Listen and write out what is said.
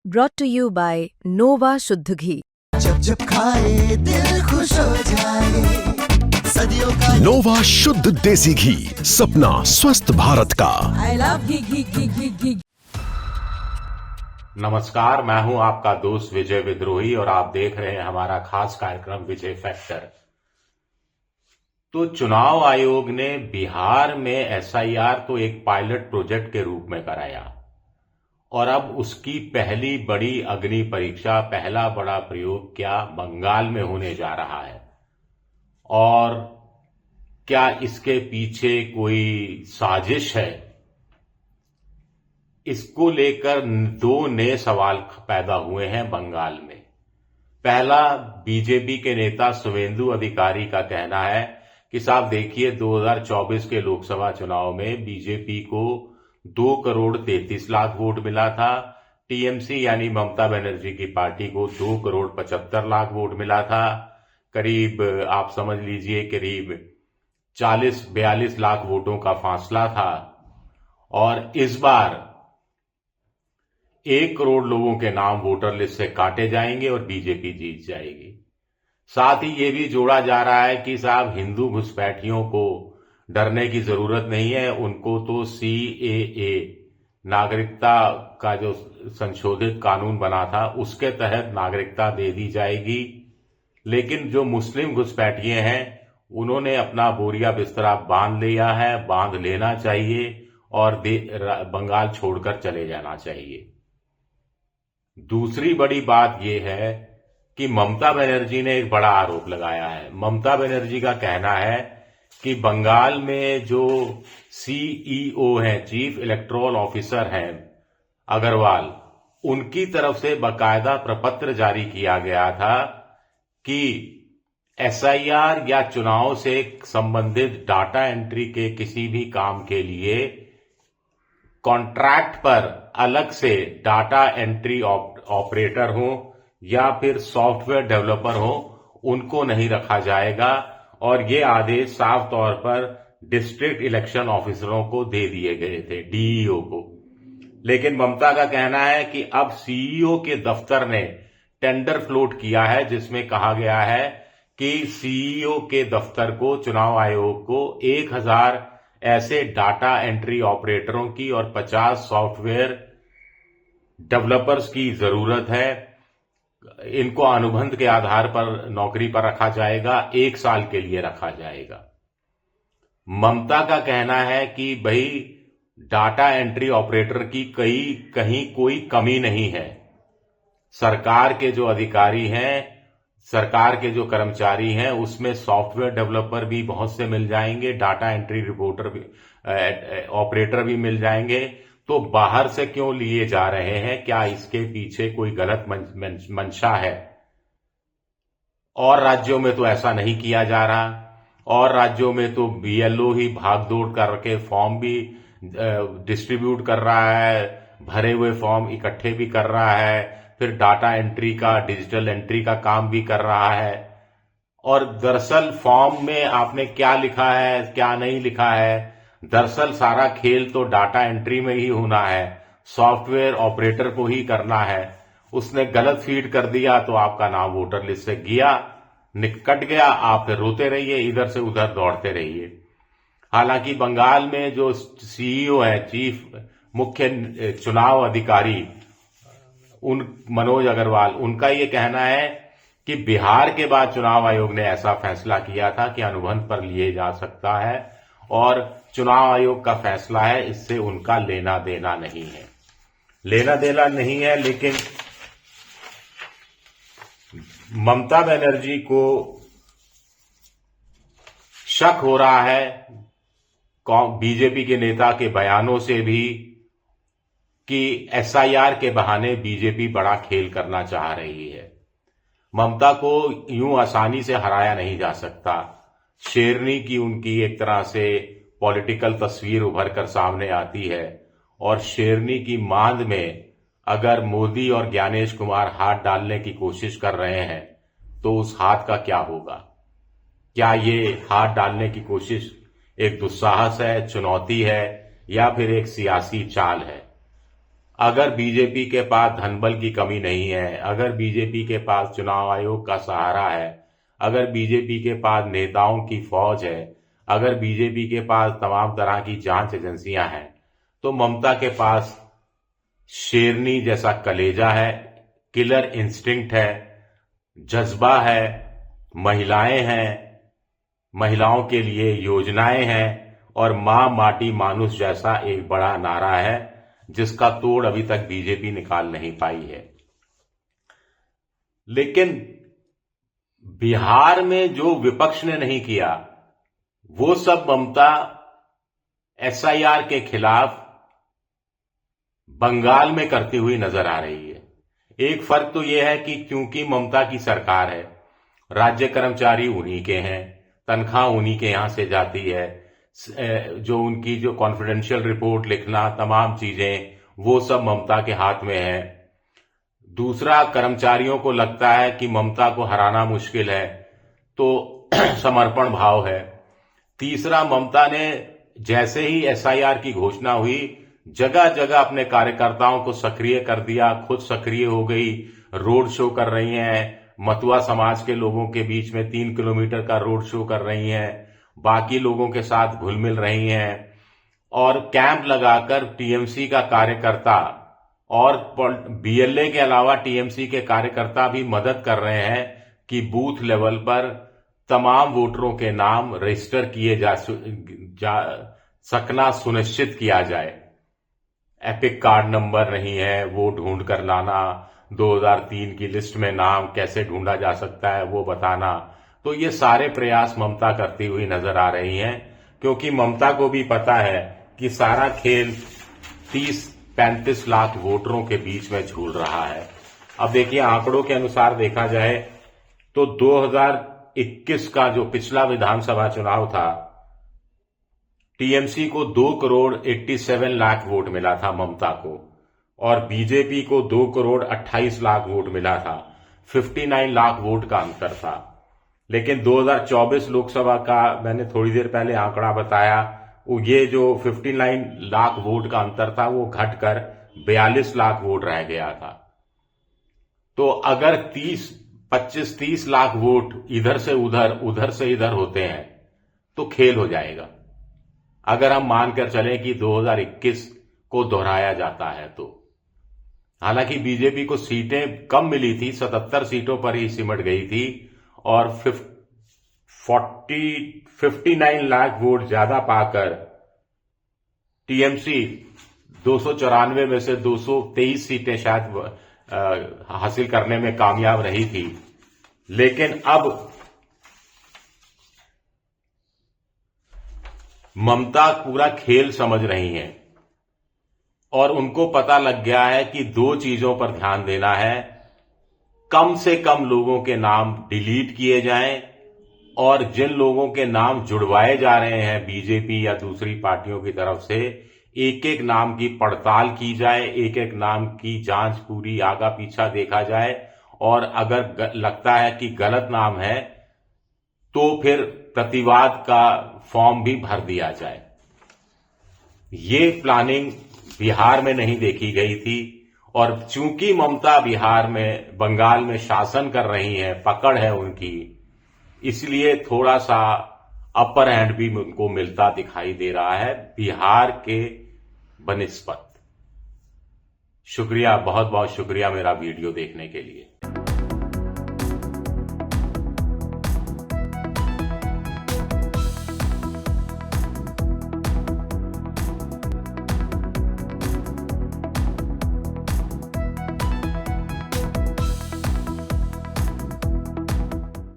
brought to you by Nova शुद्ध घी। जब जब खाए दिल खुश हो जाए, सदियों का नोवा शुद्ध देसी घी, सपना स्वस्थ भारत का। I love घी। नमस्कार, मैं हूं आपका दोस्त विजय विद्रोही और आप देख रहे हैं हमारा खास कार्यक्रम विजय फैक्टर। तो चुनाव आयोग ने बिहार में एसआईआर तो एक पायलट प्रोजेक्ट के रूप में कराया और अब उसकी पहली बड़ी अग्नि परीक्षा, पहला बड़ा प्रयोग क्या बंगाल में होने जा रहा है और क्या इसके पीछे कोई साजिश है, इसको लेकर दो नए सवाल पैदा हुए हैं बंगाल में। पहला, बीजेपी के नेता शुवेंदु अधिकारी का कहना है कि साहब देखिए 2024 के लोकसभा चुनाव में बीजेपी को 2,33,00,000 वोट मिला था, टीएमसी यानी ममता बनर्जी की पार्टी को 2,75,00,000 वोट मिला था। करीब आप समझ लीजिए करीब 40-42 लाख वोटों का फासला था और इस बार 1 करोड़ लोगों के नाम वोटर लिस्ट से काटे जाएंगे और बीजेपी जीत जाएगी। साथ ही ये भी जोड़ा जा रहा है कि साहब हिंदू घुसपैठियों को डरने की जरूरत नहीं है, उनको तो सीएए नागरिकता का जो संशोधित कानून बना था उसके तहत नागरिकता दे दी जाएगी। लेकिन जो मुस्लिम घुसपैठिए हैं उन्होंने अपना बोरिया बिस्तरा बांध लिया है, बांध लेना चाहिए और बंगाल छोड़कर चले जाना चाहिए। दूसरी बड़ी बात यह है कि ममता बनर्जी ने एक बड़ा आरोप लगाया है। ममता बनर्जी का कहना है कि बंगाल में जो सीईओ हैं, चीफ इलेक्टोरल ऑफिसर हैं अग्रवाल, उनकी तरफ से बाकायदा प्रपत्र जारी किया गया था कि एसआईआर या चुनाव से संबंधित डाटा एंट्री के किसी भी काम के लिए कॉन्ट्रैक्ट पर अलग से डाटा एंट्री ऑपरेटर हो या फिर सॉफ्टवेयर डेवलपर हो, उनको नहीं रखा जाएगा और ये आदेश साफ तौर पर डिस्ट्रिक्ट इलेक्शन ऑफिसरों को दे दिए गए थे, डीईओ को। लेकिन ममता का कहना है कि अब सीईओ के दफ्तर ने टेंडर फ्लोट किया है जिसमें कहा गया है कि सीईओ के दफ्तर को, चुनाव आयोग को 1000 ऐसे डाटा एंट्री ऑपरेटरों की और 50 सॉफ्टवेयर डेवलपर्स की जरूरत है। इनको अनुबंध के आधार पर नौकरी पर रखा जाएगा, 1 साल के लिए रखा जाएगा। ममता का कहना है कि भाई डाटा एंट्री ऑपरेटर की कहीं कोई कमी नहीं है। सरकार के जो अधिकारी हैं, सरकार के जो कर्मचारी हैं, उसमें सॉफ्टवेयर डेवलपर भी बहुत से मिल जाएंगे, डाटा एंट्री रिपोर्टर भी, ऑपरेटर भी मिल जाएंगे। तो बाहर से क्यों लिए जा रहे हैं? क्या इसके पीछे कोई गलत मंशा है? और राज्यों में तो ऐसा नहीं किया जा रहा, और राज्यों में तो बीएलओ ही भागदौड़ करके फॉर्म भी डिस्ट्रीब्यूट कर रहा है, भरे हुए फॉर्म इकट्ठे भी कर रहा है, फिर डाटा एंट्री का, डिजिटल एंट्री का काम भी कर रहा है। और दरअसल फॉर्म में आपने क्या लिखा है, क्या नहीं लिखा है, दरअसल सारा खेल तो डाटा एंट्री में ही होना है, सॉफ्टवेयर ऑपरेटर को ही करना है। उसने गलत फीड कर दिया तो आपका नाम वोटर लिस्ट से कट गया, आप फिर रोते रहिए, इधर से उधर दौड़ते रहिए। हालांकि बंगाल में जो सीईओ है, चीफ मुख्य चुनाव अधिकारी मनोज अग्रवाल, उनका ये कहना है कि बिहार के बाद चुनाव आयोग ने ऐसा फैसला किया था कि अनुबंध पर लिए जा सकता है और चुनाव आयोग का फैसला है, इससे उनका लेना देना नहीं है। लेना देना नहीं है, लेकिन ममता बनर्जी को शक हो रहा है बीजेपी के नेता के बयानों से भी कि एसआईआर के बहाने बीजेपी बड़ा खेल करना चाह रही है। ममता को यूं आसानी से हराया नहीं जा सकता। शेरनी की उनकी एक तरह से पॉलिटिकल तस्वीर उभर कर सामने आती है और शेरनी की मांद में अगर मोदी और ज्ञानेश कुमार हाथ डालने की कोशिश कर रहे हैं तो उस हाथ का क्या होगा? क्या ये हाथ डालने की कोशिश एक दुस्साहस है, चुनौती है, या फिर एक सियासी चाल है? अगर बीजेपी के पास धनबल की कमी नहीं है, अगर बीजेपी के पास चुनाव आयोग का सहारा है, अगर बीजेपी के पास नेताओं की फौज है, अगर बीजेपी के पास तमाम तरह की जांच एजेंसियां हैं, तो ममता के पास शेरनी जैसा कलेजा है, किलर इंस्टिंक्ट है, जज्बा है, महिलाएं हैं, महिलाओं के लिए योजनाएं हैं और मां माटी मानुष जैसा एक बड़ा नारा है जिसका तोड़ अभी तक बीजेपी निकाल नहीं पाई है। लेकिन बिहार में जो विपक्ष ने नहीं किया वो सब ममता एसआईआर के खिलाफ बंगाल में करती हुई नजर आ रही है। एक फर्क तो यह है कि क्योंकि ममता की सरकार है, राज्य कर्मचारी उन्हीं के हैं, तनख्वाह उन्हीं के यहां से जाती है, जो उनकी जो कॉन्फिडेंशियल रिपोर्ट लिखना तमाम चीजें वो सब ममता के हाथ में है। दूसरा, कर्मचारियों को लगता है कि ममता को हराना मुश्किल है तो समर्पण भाव है। तीसरा, ममता ने जैसे ही एसआईआर की घोषणा हुई जगह जगह अपने कार्यकर्ताओं को सक्रिय कर दिया, खुद सक्रिय हो गई, रोड शो कर रही हैं, मतुआ समाज के लोगों के बीच में 3 किलोमीटर का रोड शो कर रही हैं, बाकी लोगों के साथ घुल मिल रही हैं और कैंप लगाकर टीएमसी का कार्यकर्ता और बीएलए के अलावा टीएमसी के कार्यकर्ता भी मदद कर रहे हैं कि बूथ लेवल पर तमाम वोटरों के नाम रजिस्टर किए जा सकना सुनिश्चित किया जाए। एपिक कार्ड नंबर नहीं है वो ढूंढ कर लाना, 2003 की लिस्ट में नाम कैसे ढूंढा जा सकता है वो बताना। तो ये सारे प्रयास ममता करती हुई नजर आ रही हैं क्योंकि ममता को भी पता है कि सारा खेल 30-35 लाख वोटरों के बीच में झूल रहा है। अब देखिए, आंकड़ों के अनुसार देखा जाए तो 2021 का जो पिछला विधानसभा चुनाव था, टीएमसी को 2,87 लाख वोट मिला था ममता को और बीजेपी को 2,28 लाख वोट मिला था। 59 लाख वोट का अंतर था। लेकिन 2024 लोकसभा का मैंने थोड़ी देर पहले आंकड़ा बताया, ये जो 59 लाख वोट का अंतर था वो घटकर 42 लाख वोट रह गया था। तो अगर 25-30 लाख वोट इधर से उधर, उधर से इधर होते हैं तो खेल हो जाएगा। अगर हम मानकर चलें कि 2021 को दोहराया जाता है तो। हालांकि बीजेपी को सीटें कम मिली थी, 77 सीटों पर ही सिमट गई थी और 59 लाख वोट ज्यादा पाकर टीएमसी 294 में से 223 सीटें शायद हासिल करने में कामयाब रही थी। लेकिन अब ममता पूरा खेल समझ रही हैं और उनको पता लग गया है कि 2 चीजों पर ध्यान देना है। कम से कम लोगों के नाम डिलीट किए जाएं और जिन लोगों के नाम जुड़वाए जा रहे हैं बीजेपी या दूसरी पार्टियों की तरफ से, एक एक नाम की पड़ताल की जाए, एक एक नाम की जांच पूरी आगा पीछा देखा जाए और अगर लगता है कि गलत नाम है तो फिर प्रतिवाद का फॉर्म भी भर दिया जाए। ये प्लानिंग बिहार में नहीं देखी गई थी और चूंकि ममता बिहार में, बंगाल में शासन कर रही है, पकड़ है उनकी, इसलिए थोड़ा सा अपर हैंड भी उनको मिलता दिखाई दे रहा है बिहार के बनिस्बत। शुक्रिया, बहुत बहुत शुक्रिया मेरा वीडियो देखने के लिए।